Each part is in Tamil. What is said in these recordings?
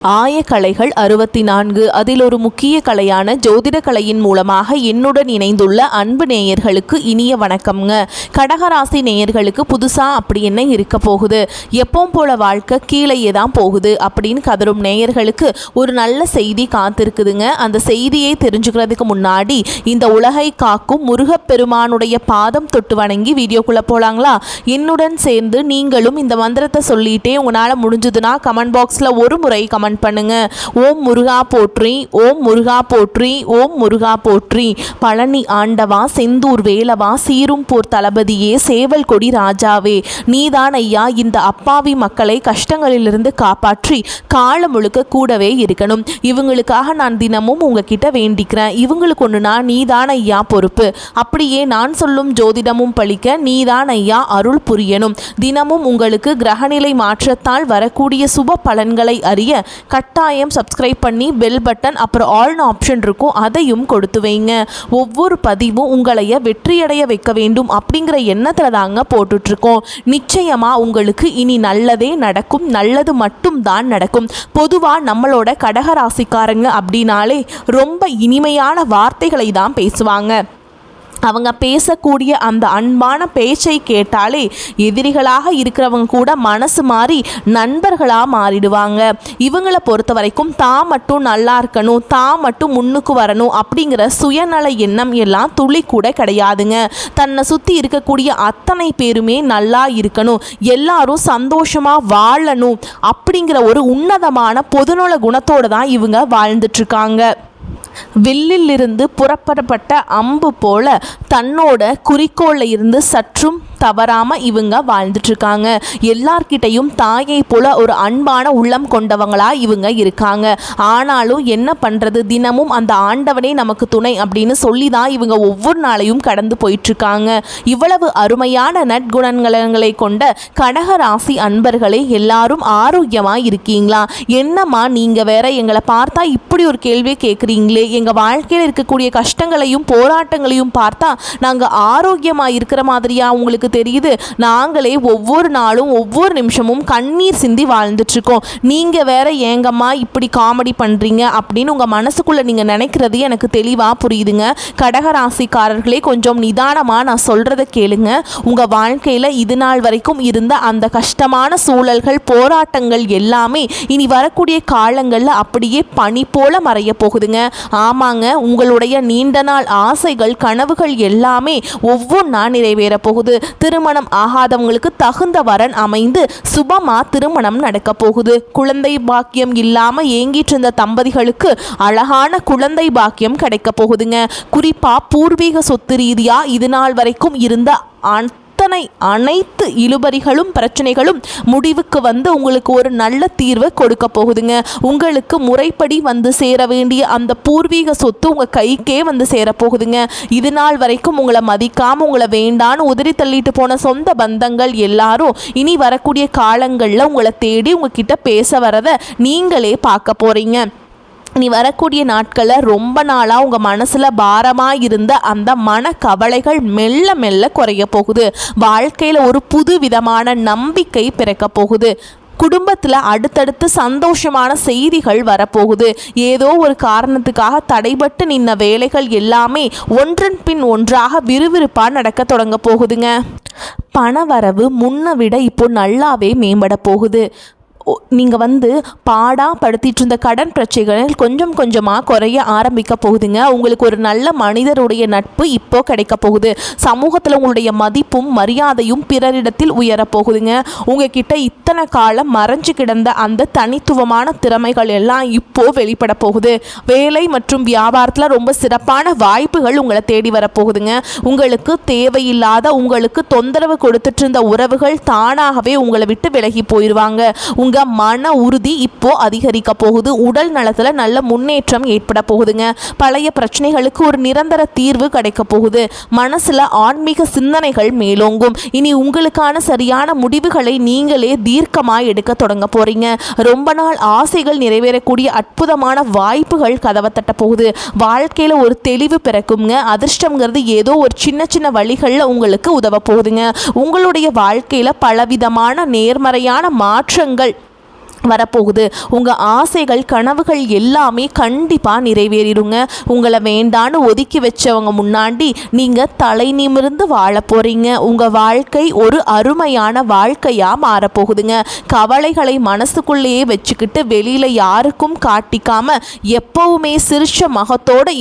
ஆயக்கலைகள் 64 அதில் ஒரு முக்கிய கலையான ஜோதிட கலையின் மூலமாக என்னுடன் இணைந்துள்ள அன்பு நேயர்களுக்கு இனிய வணக்கம்ங்க. கடகராசி நேயர்களுக்கு புதுசா அப்படி என்ன இருக்க போகுது, எப்பவும் போல வாழ்க்கை கீழேயே தான் போகுது அப்படின்னு கதரும் நேயர்களுக்கு ஒரு நல்ல செய்தி காத்திருக்குதுங்க. அந்த செய்தியை தெரிஞ்சுக்கிறதுக்கு முன்னாடி இந்த உலகை காக்கும் முருகப்பெருமானுடைய பாதம் தொட்டு வணங்கி வீடியோக்குள்ள போலாங்களா? என்னுடன் சேர்ந்து நீங்களும் இந்த மந்திரத்தை சொல்லிட்டே உங்களால முடிஞ்சதுன்னா கமெண்ட் பாக்ஸ்ல ஒரு முறை கமெண்ட் பண்ணுங்க. ஓம் முருகா போற்றி, ஓம் முருகா போற்றி, ஓம் முருகா போற்றி. பழனி ஆண்டவா, செந்தூர் வேலவா, சீரும் போர் தளபதியே, சேவல் கொடி ராஜாவே, நீதான் ஐயா இந்த அப்பாவி மக்களை கஷ்டங்களிலிருந்து காப்பாற்றி காலம் முழுக்க கூடவே இருக்கணும். இவங்களுக்காக நான் தினமும் உங்ககிட்ட வேண்டிக்கிறேன். இவங்களுக்கு ஒண்ணுனா நீதான் ஐயா பொறுப்பு. அப்படியே நான் சொல்லும் ஜோதிடமும் பழிக்க நீதான் ஐயா அருள் புரியணும். தினமும் உங்களுக்கு கிரகநிலை மாற்றத்தால் வரக்கூடிய சுப பலன்களை அறிய கட்டாயம் சப்ஸ்கிரைப் பண்ணி பெல் பட்டன் அப்புறம் ஆல்னு ஆப்ஷன் இருக்கும், அதையும் கொடுத்து வைங்க. ஒவ்வொரு பதிவும் உங்களைய வெற்றியடைய வைக்க வேண்டும் அப்படிங்கிற எண்ணத்தில் தாங்க போட்டுட்ருக்கோம். நிச்சயமாக உங்களுக்கு இனி நல்லதே நடக்கும், நல்லது மட்டும் தான் நடக்கும். பொதுவாக நம்மளோட கடகராசிக்காரங்க அப்படின்னாலே ரொம்ப இனிமையான வார்த்தைகளை தான் பேசுவாங்க. அவங்க பேசக்கூடிய அந்த அன்பான பேச்சை கேட்டாலே எதிரிகளாக இருக்கிறவங்க கூட மனசு மாறி நண்பர்களாக மாறிடுவாங்க. இவங்களை பொறுத்த வரைக்கும் தான் மட்டும் நல்லா இருக்கணும், தான் மட்டும் முன்னுக்கு வரணும் அப்படிங்கிற சுயநல எண்ணம் எல்லாம் துளி கூட கிடையாதுங்க. தன்னை சுற்றி இருக்கக்கூடிய அத்தனை பேருமே நல்லா இருக்கணும், எல்லாரும் சந்தோஷமாக வாழணும் அப்படிங்கிற ஒரு உன்னதமான பொதுநல குணத்தோடு தான் இவங்க வாழ்ந்துட்டுருக்காங்க. வில்லிலிருந்து புறப்படப்பட்ட அம்பு போல தன்னோட குறிக்கோளில் இருந்து சற்றும் தவறாமல் இவங்க வாழ்ந்துட்டுருக்காங்க. எல்லார்கிட்டையும் தாயை போல ஒரு அன்பான உள்ளம் கொண்டவங்களாக இவங்க இருக்காங்க. ஆனாலும் என்ன பண்ணுறது, தினமும் அந்த ஆண்டவனே நமக்கு துணை அப்படின்னு சொல்லி தான் இவங்க ஒவ்வொரு நாளையும் கடந்து போயிட்டுருக்காங்க. இவ்வளவு அருமையான நற்குணங்களை கொண்ட கடகராசி அன்பர்களே, எல்லாரும் ஆரோக்கியமாக இருக்கீங்களா? என்னம்மா நீங்கள் வேற எங்களை பார்த்தா இப்படி ஒரு கேள்வியை கேட்குறீங்களே, எங்கள் வாழ்க்கையில் இருக்கக்கூடிய கஷ்டங்களையும் போராட்டங்களையும் பார்த்தா நாங்கள் ஆரோக்கியமாக இருக்கிற மாதிரியா உங்களுக்கு தெரியுது? நாங்களே ஒவ்வொரு நாளும் ஒவ்வொரு நிமிஷமும் கண்ணீர் சிந்தி வாழ்ந்துட்டுருக்கோம். நீங்கள் வேற ஏங்கம்மா இப்படி காமெடி பண்ணுறீங்க அப்படின்னு உங்கள் மனசுக்குள்ளே நீங்கள் நினைக்கிறது எனக்கு தெளிவாக புரியுதுங்க. கடகராசிக்காரர்களே, கொஞ்சம் நிதானமாக நான் சொல்கிறத கேளுங்க. உங்கள் வாழ்க்கையில் இது நாள் வரைக்கும் இருந்த அந்த கஷ்டமான சூழல்கள் போராட்டங்கள் எல்லாமே இனி வரக்கூடிய காலங்களில் அப்படியே பனி போல மறைய போகுதுங்க. ஆமாங்க, உங்களுடைய நீண்ட நாள் ஆசைகள் கனவுகள் எல்லாமே ஒவ்வொன்றா நிறைவேற போகுது. திருமணம் ஆகாதவங்களுக்கு தகுந்த வரன் அமைந்து சுபமா திருமணம் நடக்க போகுது. குழந்தை பாக்கியம் இல்லாம ஏங்கிட்டு இருந்த தம்பதிகளுக்கு அழகான குழந்தை பாக்கியம் கிடைக்க போகுதுங்க. குறிப்பா பூர்வீக சொத்து ரீதியா இது நாள் வரைக்கும் இருந்த அனைத்து இழுபறிகளும் பிரச்சனைகளும் முடிவுக்கு வந்து உங்களுக்கு ஒரு நல்ல தீர்வை கொடுக்க போகுதுங்க. உங்களுக்கு முறைப்படி வந்து சேர வேண்டிய அந்த பூர்வீக சொத்து உங்கள் கைக்கே வந்து சேரப்போகுதுங்க. இது நாள் வரைக்கும் உங்களை மதிக்காமல் உங்களை வேண்டான்னு உதறி தள்ளிட்டு போன சொந்த பந்தங்கள் எல்லாரும் இனி வரக்கூடிய காலங்களில் உங்களை தேடி உங்ககிட்ட பேச வரதை நீங்களே பார்க்க போகிறீங்க. நீ வரக்கூடிய நாட்களில் ரொம்ப நாளாக உங்கள் மனசில் பாரமாக இருந்த அந்த மனக்கவலைகள் மெல்ல மெல்ல குறைய போகுது. வாழ்க்கையில் ஒரு புது விதமான நம்பிக்கை பிறக்க போகுது. குடும்பத்தில் அடுத்தடுத்து சந்தோஷமான செய்திகள் வரப்போகுது. ஏதோ ஒரு காரணத்துக்காக தடைபட்டு நின்ன வேலைகள் எல்லாமே ஒன்றன் பின் ஒன்றாக விறுவிறுப்பாக நடக்க தொடங்க போகுதுங்க. பணவரவு முன்ன விட இப்போ நல்லாவே மேம்பட போகுது. நீங்கள் படுத்திட்டு இருந்த கடன் பிரச்சனைகள் கொஞ்சம் கொஞ்சமாக குறைய ஆரம்பிக்க போகுதுங்க. உங்களுக்கு ஒரு நல்ல மனிதருடைய நட்பு இப்போ கிடைக்க போகுது. சமூகத்தில் உங்களுடைய மதிப்பும் மரியாதையும் பிறரிடத்தில் உயரப்போகுதுங்க. உங்ககிட்ட இத்தனை காலம் மறைஞ்சு கிடந்த அந்த தனித்துவமான திறமைகள் எல்லாம் இப்போ வெளிப்பட போகுது. வேலை மற்றும் வியாபாரத்தில் ரொம்ப சிறப்பான வாய்ப்புகள் உங்களை தேடி வரப்போகுதுங்க. உங்களுக்கு தேவையில்லாத உங்களுக்கு தொந்தரவு கொடுத்துட்டு இருந்த உறவுகள் தானாகவே உங்களை விட்டு விலகி போயிடுவாங்க. உங்கள் மன உறுதி இப்போ அதிகரிக்க போகுது. உடல் நலத்துல நல்ல முன்னேற்றம் ஏற்பட போகுதுங்க. பழைய பிரச்சனைகளுக்கு ஒரு நிரந்தர தீர்வு கிடைக்க போகுது. மனசுல ஆன்மீக சிந்தனைகள் மேலோங்கும். இனி உங்களுக்கான சரியான முடிவுகளை நீங்களே தீர்க்கமாய் எடுக்க தொடங்க போறீங்க. ரொம்ப நாள் ஆசைகள் நிறைவேறக்கூடிய அற்புதமான வாய்ப்புகள் கதவை தட்ட போகுது. வாழ்க்கையில ஒரு தெளிவு பிறக்குங்க. அதிர்ஷ்டம்ங்கிறது ஏதோ ஒரு சின்ன சின்ன வழிகளில் உங்களுக்கு உதவ போகுதுங்க. உங்களுடைய வாழ்க்கையில பலவிதமான நேர்மறையான மாற்றங்கள் வரப்போகுது. உங்கள் ஆசைகள் கனவுகள் எல்லாமே கண்டிப்பாக நிறைவேறிடுங்க. உங்களை வேண்டான்னு ஒதுக்கி வச்சவங்க முன்னாடி நீங்கள் தலை நிமிர்ந்து வாழ போகிறீங்க. உங்கள் வாழ்க்கை ஒரு அருமையான வாழ்க்கையாக மாறப்போகுதுங்க. கவலைகளை மனசுக்குள்ளேயே வச்சுக்கிட்டு வெளியில் யாருக்கும் காட்டிக்காம எப்பவுமே சிரிச்ச முகத்தோடு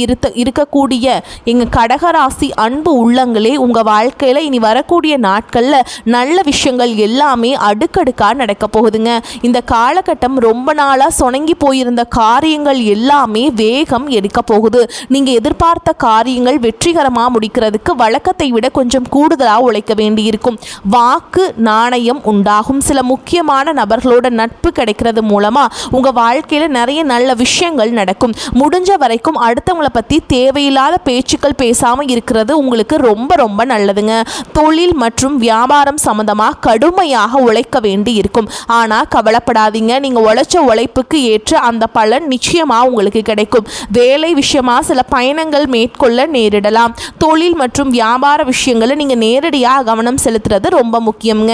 இருக்கக்கூடிய எங்கள் கடகராசி அன்பு உள்ளங்களே, உங்கள் வாழ்க்கையில் இனி வரக்கூடிய நாட்களில் நல்ல விஷயங்கள் எல்லாமே அடுக்கடுக்காக நடக்க போகுதுங்க. இந்த காலகட்டம் ரொம்ப நாளாக சொணங்கி போயிருந்த காரியங்கள் எல்லாமே வேகம் எடுக்க போகுது. நீங்கள் எதிர்பார்த்த காரியங்கள் வெற்றிகரமாக முடிக்கிறதுக்கு வழக்கத்தை விட கொஞ்சம் கூடுதலாக உழைக்க வேண்டியிருக்கும். வாக்கு நாணயம் உண்டாகும். சில முக்கியமான நபர்களோட நட்பு கிடைக்கிறது மூலமாக உங்கள் வாழ்க்கையில் நிறைய நல்ல விஷயங்கள் நடக்கும். முடிஞ்ச வரைக்கும் அடுத்தவங்களை பற்றி தேவையில்லாத பேச்சுக்கள் பேசாமல் இருக்கிறது உங்களுக்கு ரொம்ப ரொம்ப நல்லதுங்க. தொழில் மற்றும் வியாபாரம் சம்பந்தமாக கடுமையாக உழைக்க வேண்டி இருக்கும். ஆனால் கவலைப்படாதீங்க, நீங்கள் உழைச்ச உழைப்புக்கு ஏற்ற அந்த பலன் நிச்சயமாக உங்களுக்கு கிடைக்கும். வேலை விஷயமாக சில பயணங்கள் மேற்கொள்ள நேரிடலாம். தொழில் மற்றும் வியாபார விஷயங்களை நீங்கள் நேரடியாக கவனம் செலுத்துறது ரொம்ப முக்கியங்க.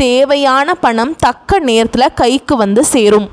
தேவையான பணம் தக்க நேரத்தில் கைக்கு வந்து சேரும்.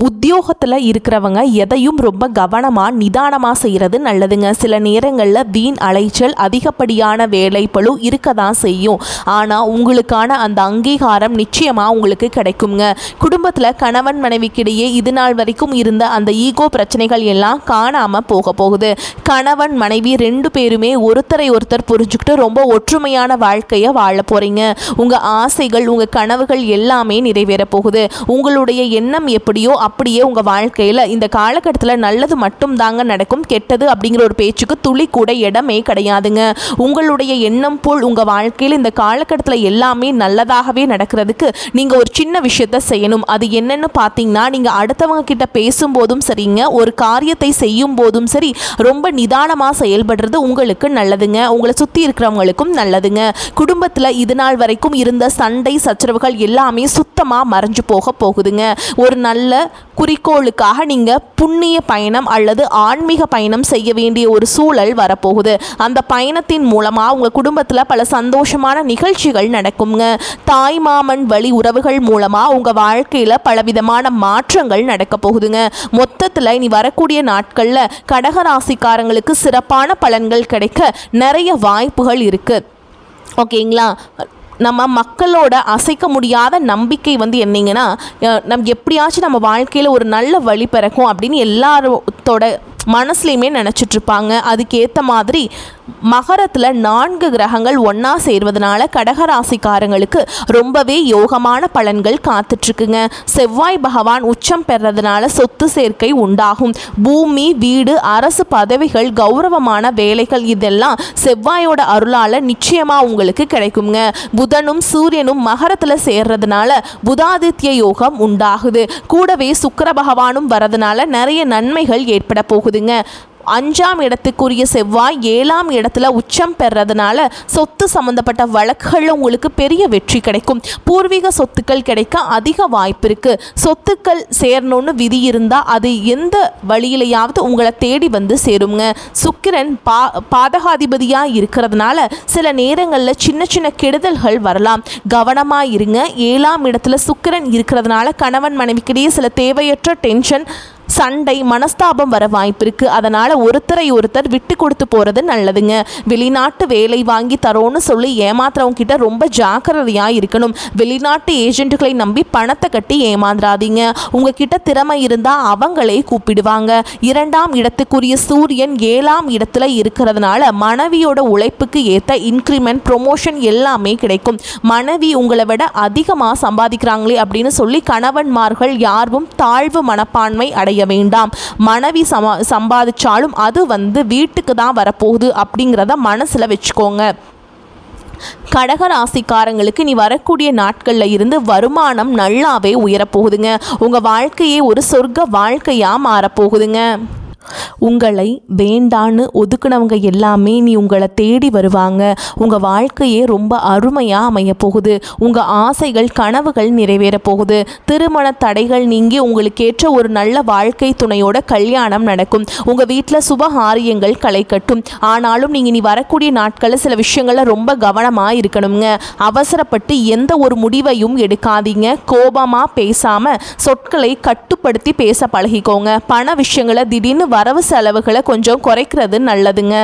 உத்தியோகத்தில் இருக்கிறவங்க எதையும் ரொம்ப கவனமாக நிதானமாக செய்கிறது நல்லதுங்க. சில நேரங்களில் வீண் அலைச்சல் அதிகப்படியான வேலைப்பளு இருக்க தான் செய்யும். ஆனால் உங்களுக்கான அந்த அங்கீகாரம் நிச்சயமாக உங்களுக்கு கிடைக்குங்க. குடும்பத்தில் கணவன் மனைவிக்கிடையே இது நாள் வரைக்கும் இருந்த அந்த ஈகோ பிரச்சனைகள் எல்லாம் காணாமல் போக போகுது. கணவன் மனைவி ரெண்டு பேருமே ஒருத்தரை ஒருத்தர் புரிஞ்சுக்கிட்டு ரொம்ப ஒற்றுமையான வாழ்க்கையை வாழ போகிறீங்க. உங்கள் ஆசைகள் உங்கள் கனவுகள் எல்லாமே நிறைவேற போகுது. உங்களுடைய எண்ணம் எப்படியோ அப்படியே உங்கள் வாழ்க்கையில் இந்த காலகட்டத்தில் நல்லது மட்டும் தாங்க நடக்கும். கெட்டது அப்படிங்கிற ஒரு பேச்சுக்கு துளி கூட இடமே கிடையாதுங்க. உங்களுடைய எண்ணம் போல் உங்கள் வாழ்க்கையில் இந்த காலகட்டத்தில் எல்லாமே நல்லதாகவே நடக்கிறதுக்கு நீங்கள் ஒரு சின்ன விஷயத்தை செய்யணும். அது என்னன்னு பார்த்தீங்கன்னா, நீங்கள் அடுத்தவங்க கிட்ட பேசும்போதும் சரிங்க, ஒரு காரியத்தை செய்யும் போதும் சரி, ரொம்ப நிதானமாக செயல்படுறது உங்களுக்கு நல்லதுங்க. உங்களை சுற்றி இருக்கிறவங்களுக்கும் நல்லதுங்க. குடும்பத்தில் இது நாள் வரைக்கும் இருந்த சண்டை சச்சரவுகள் எல்லாமே சுத்தமாக மறைஞ்சு போகுதுங்க. ஒரு நல்ல குறிக்கோளுக்காக நீங்கள் புண்ணிய பயணம் அல்லது ஆன்மீக பயணம் செய்ய வேண்டிய ஒரு சூழல் வரப்போகுது. அந்த பயணத்தின் மூலமாக உங்கள் குடும்பத்தில் பல சந்தோஷமான நிகழ்ச்சிகள் நடக்குங்க. தாய் மாமன் வழி உறவுகள் மூலமாக உங்கள் வாழ்க்கையில் பலவிதமான மாற்றங்கள் நடக்க போகுதுங்க. மொத்தத்தில் இனி வரக்கூடிய நாட்களில் கடகராசிக்காரங்களுக்கு சிறப்பான பலன்கள் கிடைக்க நிறைய வாய்ப்புகள் இருக்குது. ஓகேங்களா? நம்ம மக்களோட அசைக்க முடியாத நம்பிக்கை வந்து என்னங்கன்னா, எப்படியாச்சும் நம்ம வாழ்க்கையில் ஒரு நல்ல வழி பிறக்கும் அப்படின்னு எல்லாரோட மனசுலையுமே நினச்சிட்ருப்பாங்க. அதுக்கேற்ற மாதிரி மகரத்தில் 4 கிரகங்கள் ஒன்றா சேர்வதனால கடகராசிக்காரங்களுக்கு ரொம்பவே யோகமான பலன்கள் காத்துட்ருக்குங்க. செவ்வாய் பகவான் உச்சம் பெறதுனால சொத்து சேர்க்கை உண்டாகும். பூமி, வீடு, அரசு பதவிகள், கௌரவமான வேலைகள் இதெல்லாம் செவ்வாயோட அருளால் நிச்சயமாக உங்களுக்கு கிடைக்குங்க. புதனும் சூரியனும் மகரத்தில் சேர்றதுனால புதாதித்ய யோகம் உண்டாகுது. கூடவே சுக்கிர பகவானும் வரதுனால நிறைய நன்மைகள் ஏற்பட போகுதுங்க. 5ஆம் இடத்துக்குரிய செவ்வாய் 7ஆம் இடத்துல உச்சம் பெறதுனால சொத்து சம்பந்தப்பட்ட வழக்குகளில் உங்களுக்கு பெரிய வெற்றி கிடைக்கும். பூர்வீக சொத்துக்கள் கிடைக்க அதிக வாய்ப்பு இருக்குது. சொத்துக்கள் சேரணும்னு விதி இருந்தால் அது எந்த வழியிலையாவது உங்களை தேடி வந்து சேருங்க. சுக்கிரன் பாதகாதிபதியாக இருக்கிறதுனால சில நேரங்களில் சின்ன சின்ன கெடுதல்கள் வரலாம். கவனமாக இருங்க. 7ஆம் இடத்துல சுக்கிரன் இருக்கிறதுனால கணவன் மனைவிக்கிடையே சில தேவையற்ற டென்ஷன், சண்டை, மனஸ்தாபம் வர வாய்ப்பு இருக்குது. அதனால் ஒருத்தரை ஒருத்தர் விட்டு கொடுத்து போகிறது நல்லதுங்க. வெளிநாட்டு வேலை வாங்கி தரோன்னு சொல்லி ஏமாத்துறவங்க கிட்ட ரொம்ப ஜாக்கிரதையாக இருக்கணும். வெளிநாட்டு ஏஜென்ட்டுகளை நம்பி பணத்தை கட்டி ஏமாந்துடாதீங்க. உங்ககிட்ட திறமை இருந்தால் அவங்களே கூப்பிடுவாங்க. 2ஆம் இடத்துக்குரிய சூரியன் 7ஆம் இடத்துல இருக்கிறதுனால மனைவியோட உழைப்புக்கு ஏற்ற இன்க்ரிமெண்ட், ப்ரொமோஷன் எல்லாமே கிடைக்கும். மனைவி உங்களை விட அதிகமாக சம்பாதிக்கிறாங்களே அப்படின்னு சொல்லி கணவன்மார்கள் யாரும் தாழ்வு மனப்பான்மை அடைய வேண்டாம். மனைவி சம்பாதிச்சாலும் அது வந்து வீட்டுக்கு தான் வரப்போகுது அப்படிங்கிறத மனசில் வச்சுக்கோங்க. கடகராசிக்காரங்களுக்கு நீ வரக்கூடிய நாட்களில் இருந்து வருமானம் நல்லாவே உயரப்போகுதுங்க. உங்கள் வாழ்க்கையே ஒரு சொர்க்க வாழ்க்கையாக மாறப்போகுதுங்க. உங்களை வேண்டான்னு ஒதுக்குனவங்க எல்லாமே நீ உங்களை தேடி வருவாங்க. உங்கள் வாழ்க்கையே ரொம்ப அருமையாக அமைய போகுது. உங்கள் ஆசைகள் கனவுகள் நிறைவேற போகுது. திருமண தடைகள் நீங்கி உங்களுக்கேற்ற ஒரு நல்ல வாழ்க்கை துணையோட கல்யாணம் நடக்கும். உங்கள் வீட்டில் சுபகாரியங்கள் களை கட்டும். ஆனாலும் நீங்கள் நீ வரக்கூடிய நாட்களில் சில விஷயங்களில் ரொம்ப கவனமாக இருக்கணுங்க. அவசரப்பட்டு எந்த ஒரு முடிவையும் எடுக்காதீங்க. கோபமாக பேசாமல் சொற்களை கட்டுப்படுத்தி பேச பழகிக்கோங்க. பண விஷயங்களை திடீர்னு வரவு செலவுகளை கொஞ்சம் குறைக்கிறது நல்லதுங்க.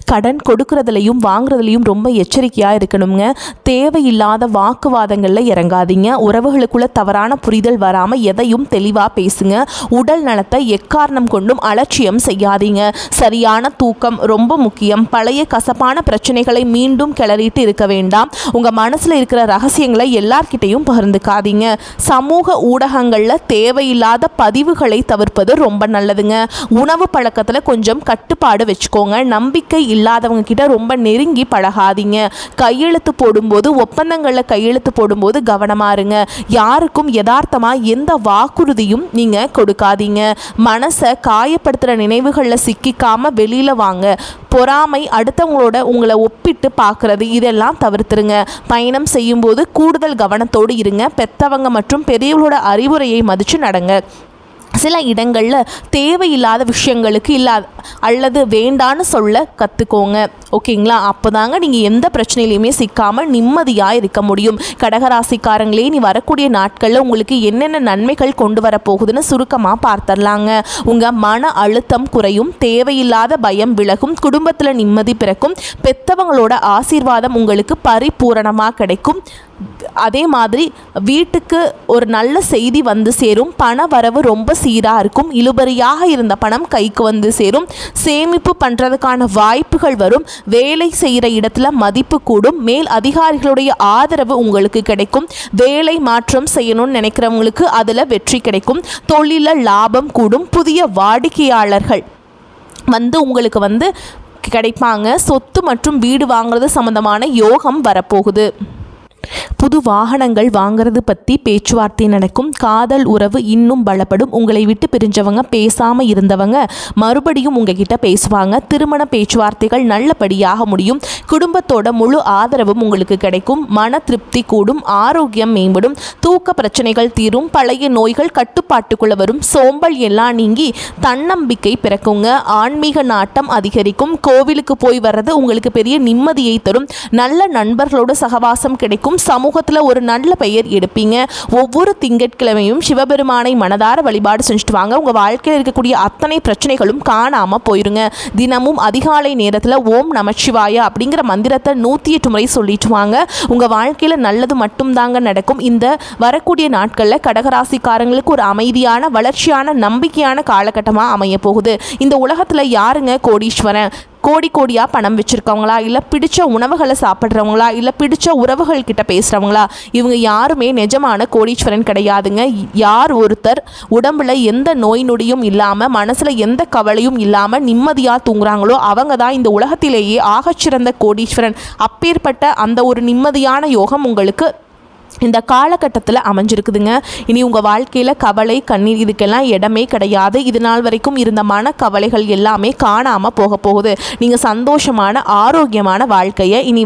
கடன் கொடுக்கறதுலையும் வாங்குறதுலையும் ரொம்ப எச்சரிக்கையாக இருக்கணுங்க. தேவையில்லாத வாக்குவாதங்களில் இறங்காதீங்க. உறவுகளுக்குள்ள தவறான புரிதல் வராமல் எதையும் தெளிவாக பேசுங்க. உடல் நலத்தை எக்காரணம் கொண்டும் அலட்சியம் செய்யாதீங்க. சரியான தூக்கம் ரொம்ப முக்கியம். பழைய கசப்பான பிரச்சனைகளை மீண்டும் கிளறிட்டு இருக்க வேண்டாம். உங்கள் மனசில் இருக்கிற ரகசியங்களை எல்லார்கிட்டையும் பகிர்ந்துக்காதீங்க. சமூக ஊடகங்களில் தேவையில்லாத பதிவுகளை தவிர்ப்பது ரொம்ப நல்லதுங்க. உணவு பழக்கத்தில் கொஞ்சம் கட்டுப்பாடு வச்சுக்கோங்க. நம்பிக்கை இல்லாதவங்க கிட்ட ரொம்ப நெருங்கி பழகாதீங்க. கையெழுத்து போடும்போது ஒப்பந்தங்களில் கையெழுத்து போடும்போது கவனமா இருங்க. யாருக்கும் யதார்த்தமாக எந்த வாக்குறுதியும் நீங்கள் கொடுக்காதீங்க. மனசை காயப்படுத்துகிற நினைவுகளில் சிக்கிக்காம வெளியில் வாங்க. பொறாமை, அடுத்தவங்களோட உங்களை ஒப்பிட்டு பார்க்குறது, இதெல்லாம் தவிர்த்துருங்க. பயணம் செய்யும்போது கூடுதல் கவனத்தோடு இருங்க. பெத்தவங்க மற்றும் பெரியவங்களோட அறிவுரையை மதித்து நடங்க. சில இடங்களில் தேவையில்லாத விஷயங்களுக்கு அல்லது வேண்டான்னு சொல்ல கற்றுக்கோங்க. ஓகேங்களா? அப்போ தாங்க நீங்கள் எந்த பிரச்சனையிலையுமே சிக்காமல் நிம்மதியாக இருக்க முடியும். கடகராசிக்காரங்களே, நீ வரக்கூடிய நாட்களில் உங்களுக்கு என்னென்ன நன்மைகள் கொண்டு வரப்போகுதுன்னு சுருக்கமாக பார்த்துடலாங்க. உங்கள் மன அழுத்தம் குறையும். தேவையில்லாத பயம் விலகும். குடும்பத்தில் நிம்மதி பிறக்கும். பெத்தவங்களோட ஆசீர்வாதம் உங்களுக்கு பரிபூரணமாக கிடைக்கும். அதே மாதிரி வீட்டுக்கு ஒரு நல்ல செய்தி வந்து சேரும். பண வரவு ரொம்ப சீராக இருக்கும். இழுபறியாக இருந்த பணம் கைக்கு வந்து சேரும். சேமிப்பு பண்ணுறதுக்கான வாய்ப்புகள் வரும். வேலை செய்கிற இடத்துல மதிப்பு கூடும். மேல் அதிகாரிகளுடைய ஆதரவு உங்களுக்கு கிடைக்கும். வேலை மாற்றம் செய்யணும்னு நினைக்கிறவங்களுக்கு அதில் வெற்றி கிடைக்கும். தொழிலில் லாபம் கூடும். புதிய வாடிக்கையாளர்கள் உங்களுக்கு கிடைப்பாங்க. சொத்து மற்றும் வீடு வாங்குறது சம்பந்தமான யோகம் வரப்போகுது. புது வாகனங்கள் வாங்கிறது பற்றி பேச்சுவார்த்தை நடக்கும். காதல் உறவு இன்னும் பலப்படும். உங்களை விட்டு பிரிஞ்சவங்க, பேசாமல் இருந்தவங்க மறுபடியும் உங்ககிட்ட பேசுவாங்க. திருமண பேச்சுவார்த்தைகள் நல்லபடியாக முடியும். குடும்பத்தோட முழு ஆதரவும் உங்களுக்கு கிடைக்கும். மன திருப்தி கூடும். ஆரோக்கியம் மேம்படும். தூக்க பிரச்சனைகள் தீரும். பழைய நோய்கள் கட்டுப்பாட்டுக்குள்ள வரும். சோம்பல் எல்லாம் நீங்கி தன்னம்பிக்கை பிறக்குங்க. ஆன்மீக நாட்டம் அதிகரிக்கும். கோவிலுக்கு போய் வர்றது உங்களுக்கு பெரிய நிம்மதியை தரும். நல்ல நண்பர்களோட சகவாசம் கிடைக்கும். சமூகத்தில் ஒரு நல்ல பெயர் எடுப்பீங்க. ஒவ்வொரு திங்கட்கிழமையும் சிவபெருமானை மனதார வழிபாடு செஞ்சுட்டு வாங்க. உங்கள் வாழ்க்கையில் இருக்கக்கூடிய அத்தனை பிரச்சனைகளும் காணாமல் போயிருங்க. தினமும் அதிகாலை நேரத்தில் ஓம் நமச்சிவாய அப்படிங்கிற மந்திரத்தை 108 முறை சொல்லிட்டு வாங்க. உங்கள் வாழ்க்கையில் நல்லது மட்டும்தாங்க நடக்கும். இந்த வரக்கூடிய நாட்களில் கடகராசிக்காரங்களுக்கு ஒரு அமைதியான, வளர்ச்சியான, நம்பிக்கையான காலகட்டமாக அமைய போகுது. இந்த உலகத்தில் யாருங்க கோடீஸ்வரன்? கோடியாக பணம் வச்சுருக்கவங்களா, இல்லை பிடிச்ச உணவுகளை சாப்பிட்றவங்களா, இல்லை பிடிச்ச உறவுகள் கிட்ட பேசுகிறவங்களா? இவங்க யாருமே நிஜமான கோடீஸ்வரன் கிடையாதுங்க. யார் ஒருத்தர் உடம்புல எந்த நோய் நொடியும் இல்லாமல், மனசில் எந்த கவலையும் இல்லாமல் நிம்மதியாக தூங்குறாங்களோ அவங்க தான் இந்த உலகத்திலேயே ஆகச்சிறந்த கோடீஸ்வரன். அப்பேற்பட்ட அந்த ஒரு நிம்மதியான யோகம் உங்களுக்கு இந்த காலகட்டத்தில் அமைஞ்சிருக்குதுங்க. இனி உங்கள் வாழ்க்கையில் கவலை, கண்ணீர் இதுக்கெல்லாம் இடமே கிடையாது. இது நாள் வரைக்கும் இருந்த மன கவலைகள் எல்லாமே காணாமல் போக போகுது. நீங்கள் சந்தோஷமான, ஆரோக்கியமான வாழ்க்கையை இனி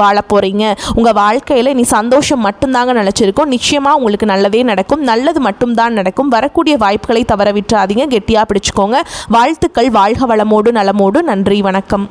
வாழ போகிறீங்க. உங்கள் வாழ்க்கையில் இனி சந்தோஷம் மட்டும்தாங்க நினச்சிருக்கும். நிச்சயமாக உங்களுக்கு நல்லதே நடக்கும். நல்லது மட்டும்தான் நடக்கும். வரக்கூடிய வாய்ப்புகளை தவற விட்டுறாதீங்க. கெட்டியாக பிடிச்சிக்கோங்க. வாழ்த்துக்கள். வாழ்க வளமோடு நலமோடு. நன்றி, வணக்கம்.